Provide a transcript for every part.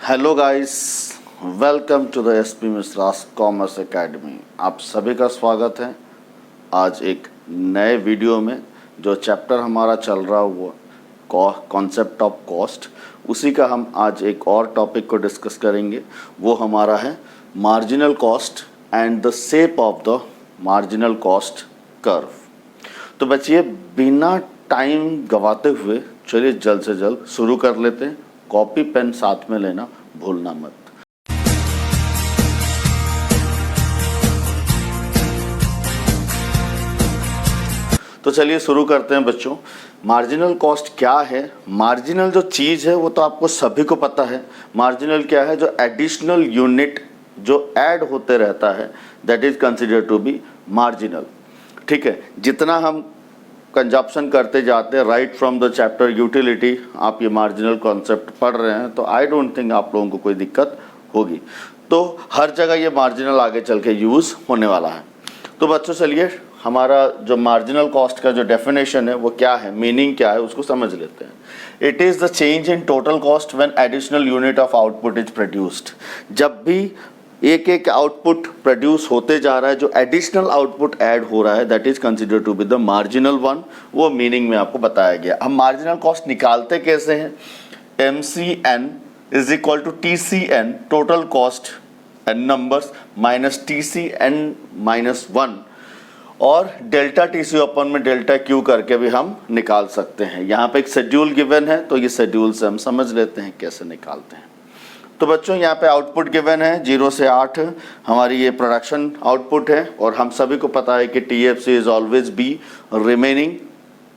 Hello guys, welcome to the SP Mishra's commerce academy. आप सभी का स्वागत है आज एक नए वीडियो में। जो चैप्टर हमारा चल रहा हुआ कॉन्सेप्ट ऑफ कॉस्ट, उसी का हम आज एक और टॉपिक को डिस्कस करेंगे। वो हमारा है marginal cost and the shape of the marginal cost curve. तो बच्चे बिना टाइम गवाते हुए चलिए जल्द से जल्द शुरू कर लेते हैं। कॉपी पेन साथ में लेना भूलना मत। तो चलिए शुरू करते हैं बच्चों। मार्जिनल कॉस्ट क्या है? मार्जिनल जो चीज़ है वो तो आपको सभी को पता है। मार्जिनल क्या है? जो एडिशनल यूनिट जो ऐड होते रहता है, that is considered to be marginal. ठीक है, जितना हम कंजप्शन करते जाते हैं right from the chapter utility, आप ये मार्जिनल कॉन्सेप्ट पढ़ रहे हैं तो आई डोंट थिंक आप लोगों को कोई दिक्कत होगी। तो हर जगह ये मार्जिनल आगे चल के यूज़ होने वाला है। तो बच्चों चलिए हमारा जो मार्जिनल कॉस्ट का जो डेफिनेशन है वो क्या है, मीनिंग क्या है, उसको समझ लेते हैं। It is the change in total cost when additional unit of output is produced. जब भी एक एक आउटपुट प्रोड्यूस होते जा रहा है, जो एडिशनल आउटपुट ऐड हो रहा है, that is considered to be the marginal one. वो मीनिंग में आपको बताया गया। हम मार्जिनल कॉस्ट निकालते कैसे हैं? MCN is equal to TCN, total cost n numbers, minus TCN minus 1, और डेल्टा TC अपन में डेल्टा Q करके भी हम निकाल सकते हैं। यहाँ पे एक शेड्यूल गिवन है, तो ये शेड्यूल से हम समझ लेते हैं कैसे निकालते हैं। तो बच्चों यहाँ पे आउटपुट गिवन है 0 से 8, हमारी ये प्रोडक्शन आउटपुट है, और हम सभी को पता है कि TFC is always be remaining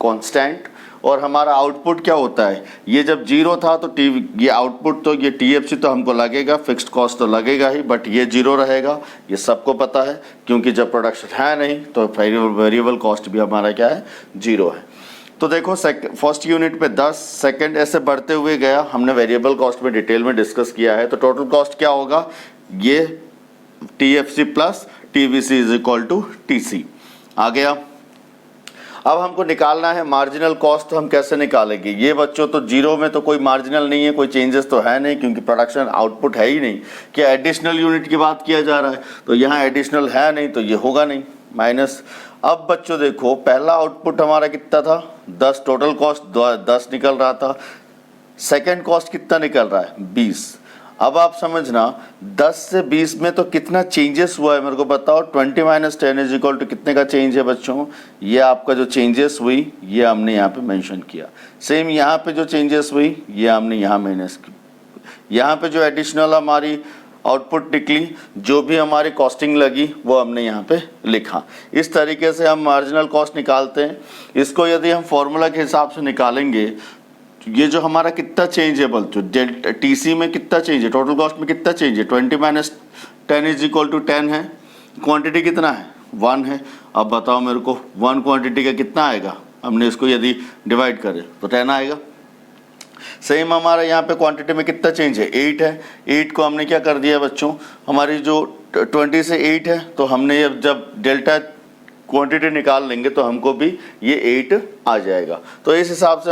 constant. और हमारा आउटपुट क्या होता है? ये जब 0 था तो ये आउटपुट, तो ये TFC तो हमको लगेगा, फिक्स्ड कॉस्ट तो लगेगा ही, बट ये 0 रहेगा, ये सबको पता है, क्योंकि जब प्रोडक्शन है नहीं तो वेरिएबल कॉस्ट भी हमारा क्या है? 0 है। तो देखो फर्स्ट यूनिट पे 10, सेकंड ऐसे बढ़ते हुए गया। हमने वेरिएबल कॉस्ट में डिटेल में डिस्कस किया है। तो टोटल कॉस्ट क्या होगा? ये TFC plus TVC is equal to TC आ गया। अब हमको निकालना है मार्जिनल कॉस्ट। तो हम कैसे निकालेंगे ये बच्चों? तो 0 में तो कोई मार्जिनल नहीं है, कोई चेंजेस तो है नहीं, क्योंकि प्रोडक्शन आउटपुट है ही नहीं। क्या एडिशनल यूनिट की बात किया जा रहा है, तो यहाँ एडिशनल है नहीं, तो ये होगा नहीं, माइनस। अब बच्चों देखो, पहला आउटपुट हमारा कितना था? 10, टोटल कॉस्ट 10 निकल रहा था। सेकंड कॉस्ट कितना निकल रहा है? 20। अब आप समझना 10 से 20 में तो कितना चेंजेस हुआ है मेरे को बताओ। 20 माइनस 10 इज इक्वल टू कितने का चेंज है बच्चों? ये आपका जो चेंजेस हुई ये हमने यहाँ पे मेंशन किया। सेम यहाँ पे जो चेंजेस हुई ये हमने यहाँ माइनस की। यहाँ पे जो एडिशनल हमारी आउटपुट निकली, जो भी हमारी कॉस्टिंग लगी, वो हमने यहाँ पे लिखा। इस तरीके से हम मार्जिनल कॉस्ट निकालते हैं। इसको यदि हम फॉर्मूला के हिसाब से निकालेंगे, ये जो हमारा कितना चेंज है बल्कि डेल्टा TC में कितना चेंज है, टोटल कॉस्ट में कितना चेंज है? 20 माइनस 10 इज इक्वल टू 10 है। क्वांटिटी कितना है? 1 है। अब बताओ मेरे को 1 क्वांटिटी का कितना आएगा? हमने इसको यदि डिवाइड करें तो 10 आएगा। सेम हमारा यहाँ पे क्वांटिटी में कितना चेंज है? 8 है। 8 को हमने क्या कर दिया बच्चों? हमारी जो 20 से 8 है, तो हमने जब डेल्टा क्वांटिटी निकाल लेंगे तो हमको भी ये 8 आ जाएगा। तो इस हिसाब से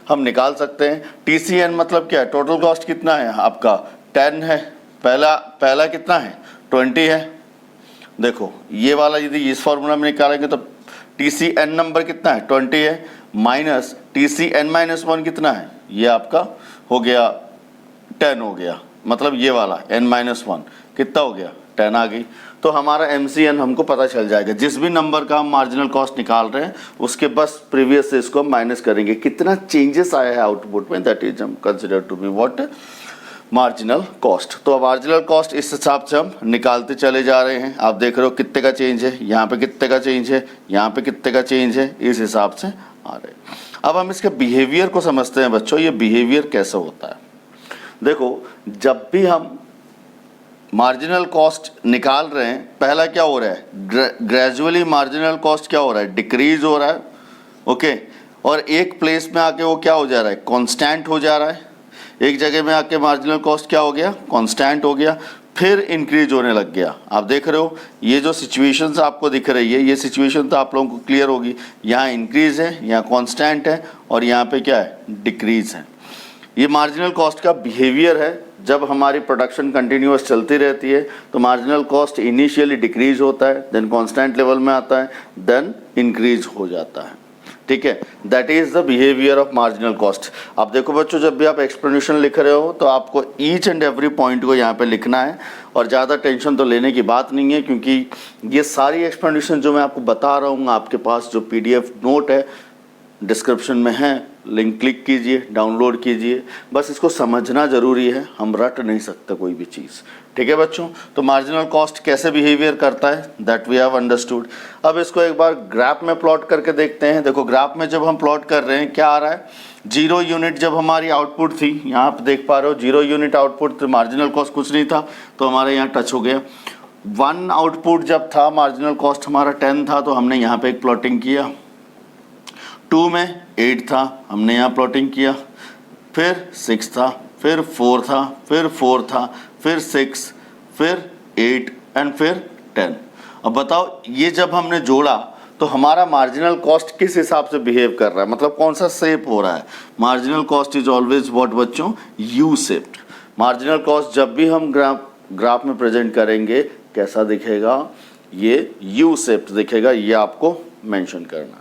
हम निकाल सकते हैं। TCN मतलब क्या है? टोटल कॉस्ट कितना है आपका? 10 है। पहला कितना है? 20 है। देखो ये वाला यदि इस फॉर्मूला में निकालेंगे तो TCN नंबर कितना है? 20 है, माइनस TCN माइनस 1 कितना है? ये आपका हो गया 10 हो गया, मतलब ये वाला n माइनस 1 कितना हो गया? 10 आ गई। तो हमारा MCN हमको पता चल जाएगा। जिस भी नंबर का हम मार्जिनल कॉस्ट निकाल रहे हैं उसके बस प्रीवियस से इसको माइनस करेंगे, कितना चेंजेस आया है आउटपुट में, दैट इज हम consider to be what? Marginal cost. तो मार्जिनल कॉस्ट इस हिसाब से हम निकालते चले जा रहे हैं। आप देख रहे हो कितने का चेंज है, यहाँ पे कितने का चेंज है, यहाँ पे कितने का चेंज है, इस हिसाब से आ रहे हैं। अब हम इसके बिहेवियर को समझते हैं बच्चों। ये बिहेवियर कैसे होता है? देखो, जब भी हम मार्जिनल कॉस्ट निकाल रहे हैं, पहला क्या हो रहा है? ग्रेजुअली मार्जिनल कॉस्ट क्या हो रहा है? डिक्रीज हो रहा है। ओके, और एक प्लेस में आके वो क्या हो जा रहा है? कांस्टेंट हो जा रहा है। एक जगह में आके मार्जिनल कॉस्ट क्या हो गया? कांस्टेंट हो गया, फिर इंक्रीज होने लग गया। आप देख रहे हो ये जो सिचुएशंस आपको दिख रही है, ये सिचुएशन तो आप लोगों को क्लियर होगी। यहाँ इंक्रीज है, यहाँ कांस्टेंट है, और यहाँ पे क्या है? डिक्रीज है। ये मार्जिनल कॉस्ट का बिहेवियर है जब हमारी प्रोडक्शन कंटिन्यूअस चलती रहती है तो मार्जिनल कॉस्ट इनिशियली डिक्रीज होता है, देन कांस्टेंट लेवल में आता है, देन इंक्रीज हो जाता है। ठीक है, that is the behaviour of marginal cost. अब देखो बच्चों, जब भी आप एक्सप्लेनेशन लिख रहे हो तो आपको ईच एंड एवरी पॉइंट को यहाँ पे लिखना है और ज़्यादा टेंशन तो लेने की बात नहीं है, क्योंकि ये सारी एक्सप्लेनेशन जो मैं आपको बता रहा हूँ, आपके पास जो PDF नोट है डिस्क्रिप्शन में है, लिंक क्लिक कीजिए, डाउनलोड कीजिए, बस इसको समझना ज़रूरी है, हम रट नहीं सकते कोई भी चीज़। ठीक है बच्चों, तो मार्जिनल कॉस्ट कैसे बिहेवियर करता है दैट वी हैव अंडरस्टूड। अब इसको एक बार ग्राफ में प्लॉट करके देखते हैं। देखो ग्राफ में जब हम प्लॉट कर रहे हैं क्या आ रहा है, 0 यूनिट जब हमारी आउटपुट थी, यहाँ आप देख पा रहे हो 0 यूनिट आउटपुट, तो मार्जिनल कॉस्ट कुछ नहीं था, तो हमारे यहाँ टच हो गया। 1 आउटपुट जब था, मार्जिनल कॉस्ट हमारा 10 था, तो हमने यहाँ पे एक प्लॉटिंग किया। 2 में 8 था, हमने यहाँ प्लॉटिंग किया, फिर 6 था, फिर 4 था, फिर 4 था, फिर 6, फिर 8 एंड फिर 10। अब बताओ ये जब हमने जोड़ा तो हमारा मार्जिनल कॉस्ट किस हिसाब से बिहेव कर रहा है, मतलब कौन सा शेप हो रहा है। Marginal cost is always what बच्चों, यू शेप्ड। मार्जिनल कॉस्ट जब भी हम ग्राफ में प्रेजेंट करेंगे कैसा दिखेगा, ये यू शेप्ड दिखेगा, ये आपको मेंशन करना।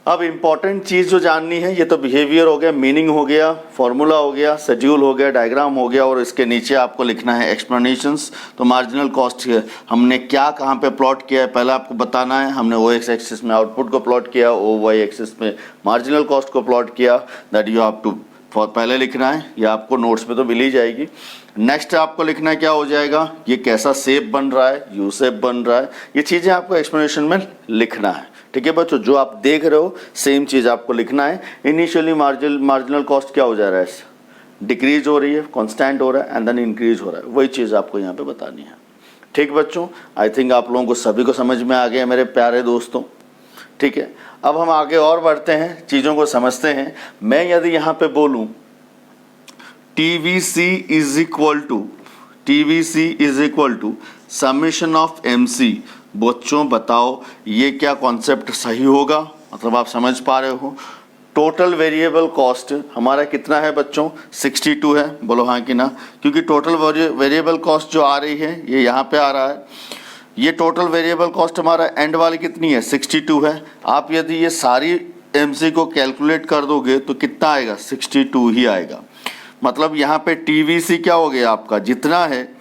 अब इम्पॉर्टेंट चीज़ जो जाननी है, ये तो बिहेवियर हो गया, मीनिंग हो गया, फॉर्मूला हो गया, शेड्यूल हो गया, डायग्राम हो गया, और इसके नीचे आपको लिखना है एक्सप्लेनेशंस। तो मार्जिनल कॉस्ट हमने क्या कहाँ पे प्लॉट किया है पहले आपको बताना है। हमने OX एक्सिस में आउटपुट को प्लॉट किया, OY एक्सिस में मार्जिनल कॉस्ट को प्लॉट किया, दैट यू हैव टू पहले लिखना है, ये आपको नोट्स में तो मिल ही जाएगी। नेक्स्ट आपको लिखना क्या हो जाएगा, ये कैसा शेप बन रहा है, यू शेप बन रहा है, ये चीज़ें आपको एक्सप्लेनेशन में लिखना है। ठीक है बच्चों, जो आप देख रहे हो सेम चीज़ आपको लिखना है। इनिशियली मार्जिनल कॉस्ट क्या हो जा रहा है, डिक्रीज हो रही है, कांस्टेंट हो रहा है, एंड देन इंक्रीज हो रहा है, वही चीज़ आपको यहाँ पे बतानी है। ठीक बच्चों, आई थिंक आप लोगों को सभी को समझ में आ गया मेरे प्यारे दोस्तों। ठीक है, अब हम आगे और बढ़ते हैं, चीज़ों को समझते हैं। मैं यदि यहाँ पे बोलूँ TVC is equal to summation of MC, बच्चों बताओ ये क्या कॉन्सेप्ट सही होगा, मतलब आप समझ पा रहे हो। टोटल वेरिएबल कॉस्ट हमारा कितना है बच्चों, 62 है, बोलो हाँ कि ना, क्योंकि टोटल वेरिएबल कॉस्ट जो आ रही है ये यहाँ पे आ रहा है। ये टोटल वेरिएबल कॉस्ट हमारा एंड वाली कितनी है, 62 है। आप यदि ये सारी MC को कैलकुलेट कर दोगे तो कितना आएगा, 62 ही आएगा। मतलब यहाँ पे TVC क्या हो गया आपका, जितना है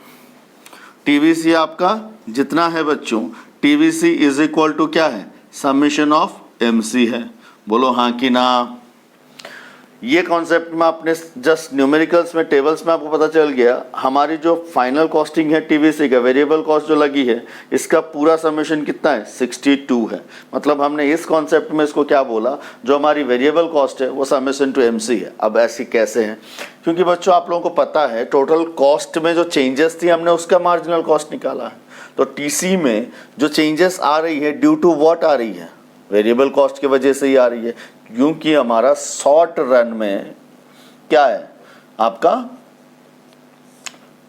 TVC आपका जितना है बच्चों, TVC इज इक्वल टू क्या है, समेशन ऑफ MC है, बोलो हाँ कि ना। ये कॉन्सेप्ट में आपने जस्ट न्यूमेरिकल्स में टेबल्स में आपको पता चल गया। हमारी जो फाइनल कॉस्टिंग है TVC का, वेरिएबल कॉस्ट जो लगी है, इसका पूरा समेशन कितना है, 62 है। मतलब हमने इस कॉन्सेप्ट में इसको क्या बोला, जो हमारी वेरिएबल कॉस्ट है वो समेशन टू MC है। अब ऐसी कैसे है, क्योंकि बच्चों आप लोगों को पता है टोटल कॉस्ट में जो चेंजेस थी हमने उसका मार्जिनल कॉस्ट निकाला है। तो TC में जो चेंजेस आ रही है ड्यू टू व्हाट आ रही है, वेरिएबल कॉस्ट की वजह से ही आ रही है, क्योंकि हमारा शॉर्ट रन में क्या है आपका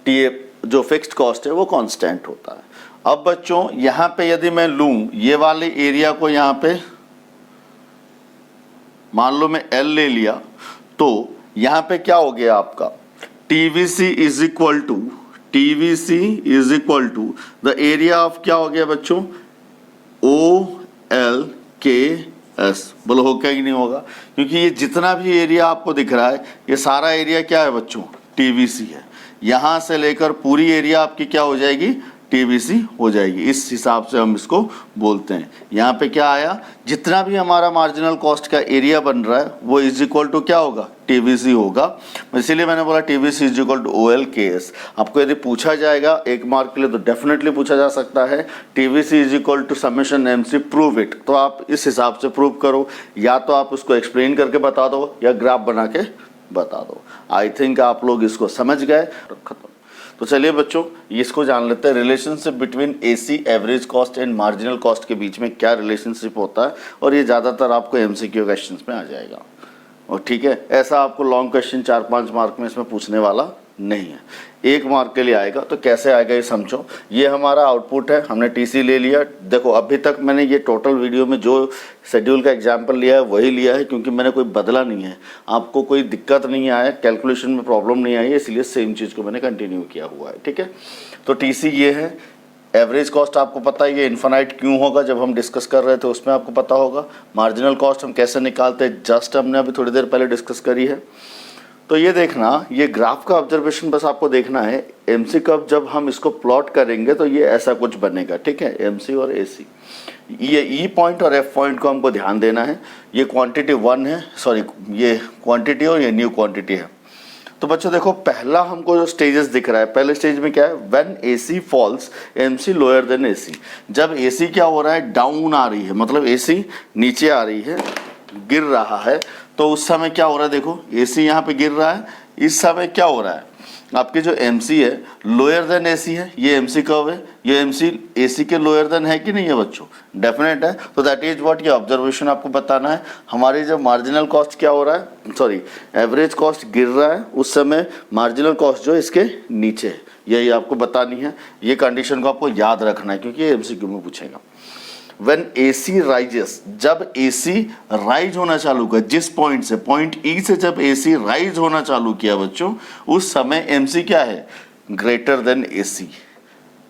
जो फिक्स्ड कॉस्ट है वो कांस्टेंट होता है। अब बच्चों यहाँ पे यदि मैं लूं ये वाले एरिया को, यहाँ पे मान लो मैं L ले लिया, तो यहाँ पे क्या हो गया आपका, TVC is equal to the area of क्या हो गया बच्चों, OLKS। बोलो होगा कि नहीं होगा, क्योंकि ये जितना भी एरिया आपको दिख रहा है ये सारा एरिया क्या है बच्चों, TVC है। यहाँ से लेकर पूरी एरिया आपकी क्या हो जाएगी, TVC हो जाएगी। इस हिसाब से हम इसको बोलते हैं। यहाँ पे क्या आया, जितना भी हमारा मार्जिनल कॉस्ट का एरिया बन रहा है वो इज इक्वल टू क्या होगा, TVC होगा। इसीलिए मैंने बोला TVC is equal to OLKS। आपको यदि पूछा जाएगा 1 मार्क के लिए तो डेफिनेटली पूछा जा सकता है TVC is equal to summation MC, prove it. तो आप इस हिसाब से प्रूव करो, या तो आप उसको एक्सप्लेन करके बता दो या ग्राफ बना के बता दो। आई थिंक आप लोग इसको समझ गए, खत्म। तो चलिए बच्चों इसको जान लेते हैं, relationship between AC average cost and marginal cost के बीच में क्या रिलेशनशिप होता है, और ये ज़्यादातर आपको MCQ क्वेश्चंस में आ जाएगा। और ठीक है, ऐसा आपको लॉन्ग क्वेश्चन 4-5 मार्क में इसमें पूछने वाला नहीं है, 1 मार्क के लिए आएगा। तो कैसे आएगा ये समझो। ये हमारा आउटपुट है, हमने टीसी ले लिया। देखो अभी तक मैंने ये टोटल वीडियो में जो शेड्यूल का एग्जाम्पल लिया है वही लिया है, क्योंकि मैंने कोई बदला नहीं है। आपको कोई दिक्कत नहीं आया, कैलकुलेशन में प्रॉब्लम नहीं आई है, इसलिए सेम चीज़ को मैंने कंटिन्यू किया हुआ है। ठीक है, तो टीसी ये है। एवरेज कॉस्ट आपको पता है ये इन्फिनाइट क्यों होगा, जब हम डिस्कस कर रहे थे उसमें आपको पता होगा। मार्जिनल कॉस्ट हम कैसे निकालते हैं जस्ट हमने अभी थोड़ी देर पहले डिस्कस करी है। तो ये देखना, ये ग्राफ का ऑब्जर्वेशन बस आपको देखना है। एमसी कब जब हम इसको प्लॉट करेंगे तो ये ऐसा कुछ बनेगा। ठीक है, एमसी और एसी, ये ई पॉइंट और एफ पॉइंट को हमको ध्यान देना है। ये क्वांटिटी 1 है, सॉरी ये क्वांटिटी और ये न्यू क्वांटिटी है। तो बच्चों देखो पहला हमको जो स्टेजेस दिख रहा है, पहले स्टेज में क्या है, when AC falls MC lower than AC. जब एसी क्या हो रहा है, डाउन आ रही है, मतलब एसी नीचे आ रही है, गिर रहा है, तो उस समय क्या हो रहा है, देखो एसी यहाँ पे गिर रहा है, इस समय क्या हो रहा है, आपके जो एमसी है लोअर देन एसी है। ये एमसी कब है, ये एमसी एसी के लोअर देन है कि नहीं है बच्चों, डेफिनेट है। तो दैट इज व्हाट, ये ऑब्जर्वेशन आपको बताना है। हमारी जब मार्जिनल कॉस्ट क्या हो रहा है, सॉरी एवरेज कॉस्ट गिर रहा है, उस समय मार्जिनल कॉस्ट जो इसके नीचे है, यही आपको बतानी है। ये कंडीशन को आपको याद रखना है, क्योंकि ये एमसीक्यू में पूछेगा। When AC rises, जब AC राइज होना चालू कर, जिस पॉइंट से, पॉइंट E से जब AC राइज होना चालू किया बच्चों, उस समय MC क्या है, ग्रेटर देन AC।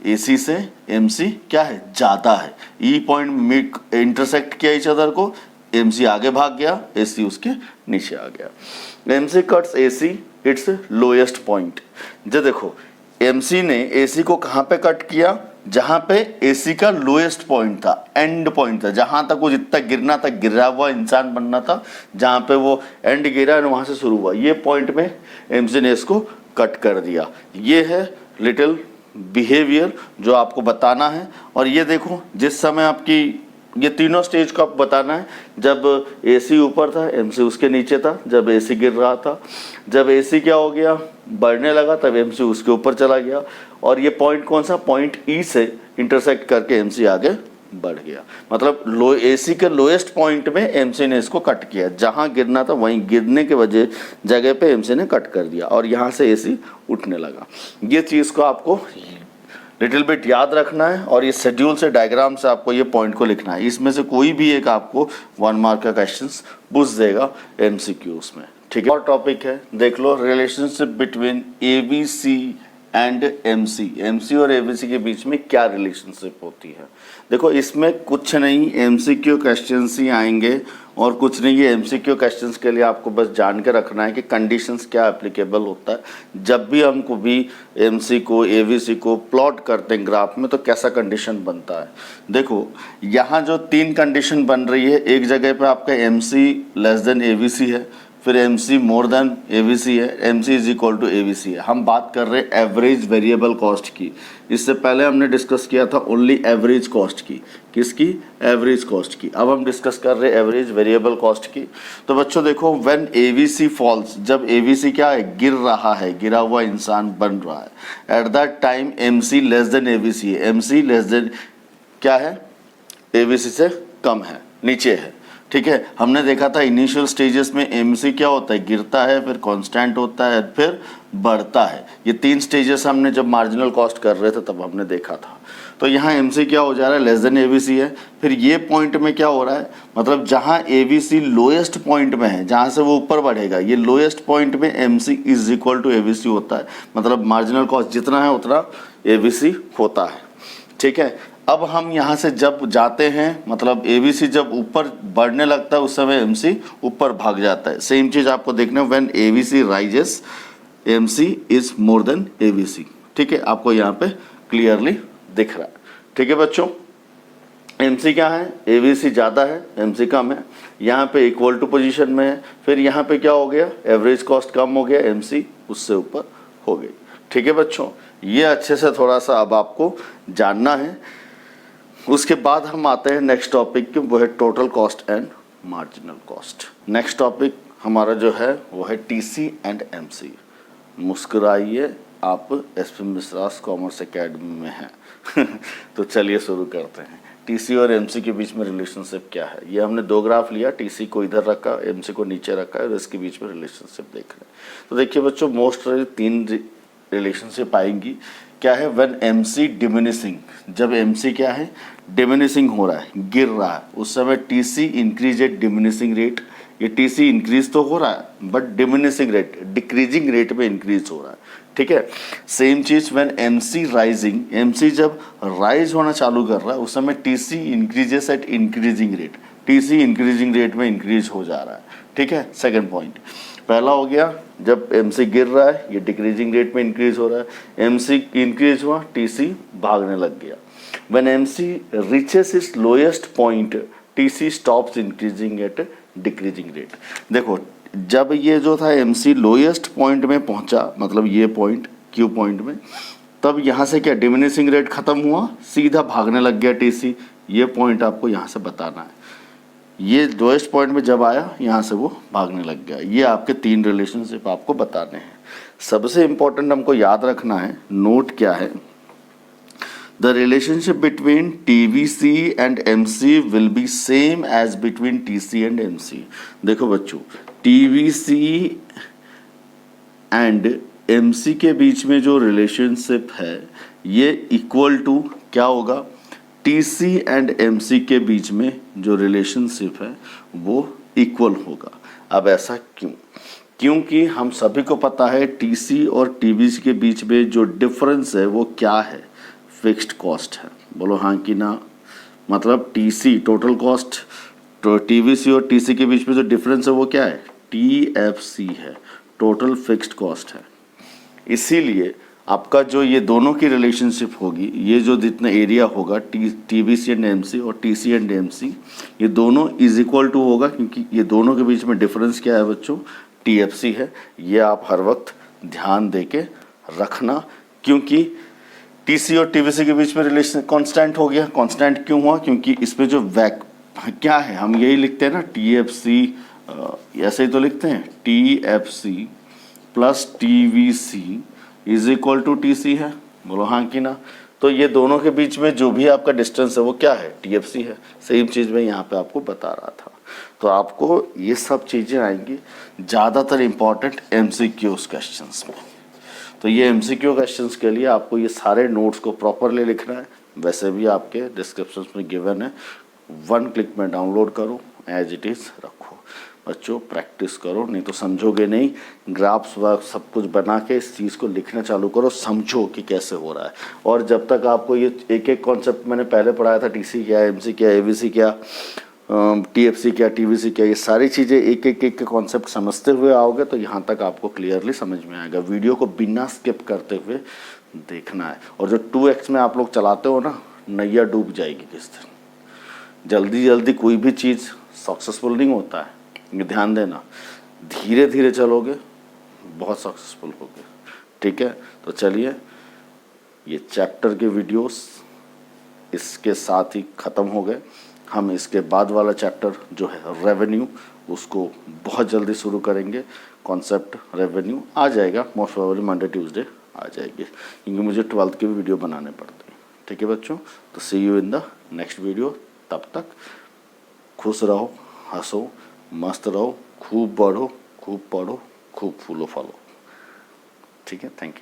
AC से MC क्या है, ज्यादा है। E पॉइंट में इंटरसेक्ट किया इच अदर को, MC आगे भाग गया, AC उसके नीचे आ गया। MC cuts AC it's lowest point. जो देखो MC ने AC को कहाँ पे कट किया, जहां पे एसी का लोएस्ट पॉइंट था, एंड पॉइंट था, जहां तक वो जितना गिरना था, गिरा हुआ इंसान बनना था, जहां पे वो एंड गिरा और वहां से शुरू हुआ, ये पॉइंट में एमसी ने इसको कट कर दिया। ये है लिटिल बिहेवियर जो आपको बताना है। और ये देखो जिस समय आपकी ये तीनों स्टेज को आपको बताना है, जब एसी ऊपर था एमसी उसके नीचे था, जब एसी गिर रहा था, जब एसी क्या हो गया, बढ़ने लगा, तब एमसी उसके ऊपर चला गया। और ये पॉइंट कौन सा, पॉइंट ई से इंटरसेक्ट करके एमसी आगे बढ़ गया। मतलब लो एसी के लोएस्ट पॉइंट में एमसी ने इसको कट किया, जहां गिरना था वहीं गिरने के वजह जगह पे एमसी ने कट कर दिया और यहां से एसी उठने लगा। ये चीज़ को आपको लिटिल बिट याद रखना है और ये शेड्यूल से, डायग्राम से आपको ये पॉइंट को लिखना है। इसमें से कोई भी एक आपको 1 मार्क का क्वेश्चन पूछ देगा एमसीक्यूज में। ठीक है, और टॉपिक है देख लो, relationship between ABC and MC. MC और एबीसी के बीच में क्या रिलेशनशिप होती है। देखो इसमें कुछ नहीं, एमसीक्यू क्वेश्चंस ही आएंगे और कुछ नहीं। ये एमसीक्यू क्वेश्चंस के लिए आपको बस जान के रखना है कि कंडीशंस क्या एप्लीकेबल होता है। जब भी हमको भी एमसी को एबीसी को प्लॉट करते हैं ग्राफ में, तो कैसा कंडीशन बनता है। देखो यहाँ जो 3 कंडीशन बन रही है, एक जगह पे आपका एमसी लेस देन एबीसी है, फिर MC मोर देन ABC है, MC is equal to ABC है। हम बात कर रहे हैं एवरेज वेरिएबल कॉस्ट की। इससे पहले हमने डिस्कस किया था ओनली एवरेज कॉस्ट की। किसकी, एवरेज कॉस्ट की। अब हम डिस्कस कर रहे हैं एवरेज वेरिएबल कॉस्ट की। तो बच्चों देखो व्हेन ABC फॉल्स, जब ABC क्या है, गिर रहा है, गिरा हुआ इंसान बन रहा है, at that time MC less than ABC है। MC लेस देन क्या है, ABC से कम है, नीचे है। ठीक है, हमने देखा था इनिशियल स्टेजेस में एमसी क्या होता है, गिरता है, फिर कांस्टेंट होता है, फिर बढ़ता है। ये 3 स्टेजेस हमने जब मार्जिनल कॉस्ट कर रहे थे तब हमने देखा था। तो यहाँ एमसी क्या हो जा रहा है, लेस देन एबीसी है। फिर ये पॉइंट में क्या हो रहा है, मतलब जहाँ एबीसी लोएस्ट पॉइंट में है, जहाँ से वो ऊपर बढ़ेगा, ये लोएस्ट पॉइंट में MC is equal to ABC होता है। मतलब मार्जिनल कॉस्ट जितना है उतना एबीसी होता है। ठीक है, अब हम यहाँ से जब जाते हैं, मतलब एबीसी जब ऊपर बढ़ने लगता है उस समय एमसी ऊपर भाग जाता है। सेम चीज आपको देखना है, when ABC rises MC is more than ABC. ठीक है, आपको यहाँ पे क्लियरली दिख रहा है। ठीक है बच्चों, एमसी क्या है, एबीसी ज़्यादा है, एमसी कम है। यहाँ पे इक्वल टू पोजीशन में है। फिर यहाँ पे क्या हो गया, एवरेज कॉस्ट कम हो गया, एमसी उससे ऊपर हो गई। ठीक है बच्चों, ये अच्छे से थोड़ा सा अब आपको जानना है। उसके बाद हम आते हैं नेक्स्ट टॉपिक के, वो है total cost and marginal cost. Next topic हमारा जो है वो है टीसी एंड एमसी। मुस्कुराइए, आप एसपी मिश्रास कॉमर्स एकेडमी में हैं। तो चलिए शुरू करते हैं। टीसी और एमसी के बीच में रिलेशनशिप क्या है। ये हमने दो ग्राफ लिया, टीसी को इधर रखा, एमसी को नीचे रखा है और इसके बीच में रिलेशनशिप देख रहे हैं। तो देखिए बच्चों, मोस्ट तीन रिलेशनशिप आएंगी। क्या है, व्हेन एमसी डिमिनिशिंग, जब एमसी क्या है, डिमिनिशिंग हो रहा है, गिर रहा है, उस समय TC increase at diminishing rate. ये टीसी इंक्रीज तो हो रहा है but diminishing rate, decreasing rate में इंक्रीज हो रहा है, ठीक है। सेम चीज व्हेन एमसी राइजिंग, एमसी जब राइज होना चालू कर रहा है उस समय TC increases eight increasing rate, TC increasing rate में इंक्रीज हो जा रहा है, ठीक है। सेकंड पॉइंट पहला हो गया, जब एमसी गिर रहा है ये डिक्रीजिंग रेट में इंक्रीज हो रहा है, एमसी इंक्रीज हुआ, टीसी भागने लग गया। When MC reaches it's lowest point, TC stops increasing at decreasing rate. देखो, जब ये जो था एमसी लोएस्ट पॉइंट में पहुंचा, मतलब ये पॉइंट क्यू पॉइंट में, तब यहाँ से क्या डिमिनिशिंग रेट खत्म हुआ, सीधा भागने लग गया टीसी। ये पॉइंट आपको यहाँ से बताना है, ये लोएस्ट पॉइंट में जब आया यहाँ से वो भागने लग गया। ये आपके तीन रिलेशनशिप आपको बताने हैं। सबसे इंपॉर्टेंट हमको याद रखना है, नोट क्या है, the relationship between TVC and MC will be same as between TC and MC. देखो बच्चों, टीवीसी एंड एमसी के बीच में जो रिलेशनशिप है ये इक्वल टू क्या होगा, टीसी एंड एमसी के बीच में जो रिलेशनशिप है वो इक्वल होगा। अब ऐसा क्यों? क्योंकि हम सभी को पता है टीसी और टीवीसी के बीच में जो डिफरेंस है वो क्या है, फिक्स्ड कॉस्ट है। बोलो हाँ कि ना। मतलब टीसी टोटल कॉस्ट, तो टीवीसी और टीसी के बीच में जो डिफरेंस है वो क्या है, टीएफसी है, टोटल फिक्स्ड कॉस्ट है। इसीलिए आपका जो ये दोनों की रिलेशनशिप होगी, ये जो जितना एरिया होगा टीवीसी एंड एमसी और टीसी एंड एमसी, ये दोनों इज इक्वल टू होगा, क्योंकि ये दोनों के बीच में डिफरेंस क्या है बच्चों, टीएफसी है। ये आप हर वक्त ध्यान दे के रखना, क्योंकि टीसी और टीवीसी के बीच में रिलेशन कांस्टेंट हो गया। कांस्टेंट क्यों हुआ? क्योंकि इसमें जो क्या है, हम यही लिखते हैं ना, टीएफसी, ऐसे ही तो लिखते हैं, TFC plus TVC is equal to TC है। बोलो हाँ कि ना। तो ये दोनों के बीच में जो भी आपका डिस्टेंस है वो क्या है, टीएफसी है। सेम चीज़ मैं यहाँ पे आपको बता रहा था। तो आपको ये सब चीज़ें आएंगी ज़्यादातर इंपॉर्टेंट एमसीक्यूज क्वेश्चंस में। तो ये एमसीक्यू क्वेश्चंस के लिए आपको ये सारे नोट्स को प्रॉपरली लिखना है। वैसे भी आपके डिस्क्रिप्शन में गिवन है, 1 क्लिक में डाउनलोड करो, एज इट इज़ रखो। बच्चों प्रैक्टिस करो, नहीं तो समझोगे नहीं। ग्राफ्स वर्क सब कुछ बना के इस चीज़ को लिखना चालू करो, समझो कि कैसे हो रहा है। और जब तक आपको ये एक एक कॉन्सेप्ट मैंने पहले पढ़ाया था, टीसी क्या, एमसी क्या, एवीसी क्या, टीएफसी क्या, टीवीसी क्या, ये सारी चीज़ें एक एक के कॉन्सेप्ट समझते हुए आओगे तो यहाँ तक आपको क्लियरली समझ में आएगा। वीडियो को बिना स्किप करते हुए देखना है। और जो 2x में आप लोग चलाते हो ना, नैया डूब जाएगी किस दिन। जल्दी जल्दी कोई भी चीज़ सक्सेसफुल नहीं होता है, ये ध्यान देना। धीरे धीरे चलोगे बहुत सक्सेसफुल होगे, ठीक है। तो चलिए, ये चैप्टर के वीडियोस इसके साथ ही ख़त्म हो गए। हम इसके बाद वाला चैप्टर जो है रेवेन्यू, उसको बहुत जल्दी शुरू करेंगे। कॉन्सेप्ट रेवेन्यू आ जाएगा, मोस्ट प्रोबेबली मंडे ट्यूसडे आ जाएगी, क्योंकि मुझे 12th के भी वीडियो बनाने पड़ते हैं, ठीक है बच्चों। तो see you in the next video. तब तक खुश रहो, हंसो, मस्त रहो, खूब बढ़ो, खूब पढ़ो, खूब फूलो फलो, ठीक है। Thank you.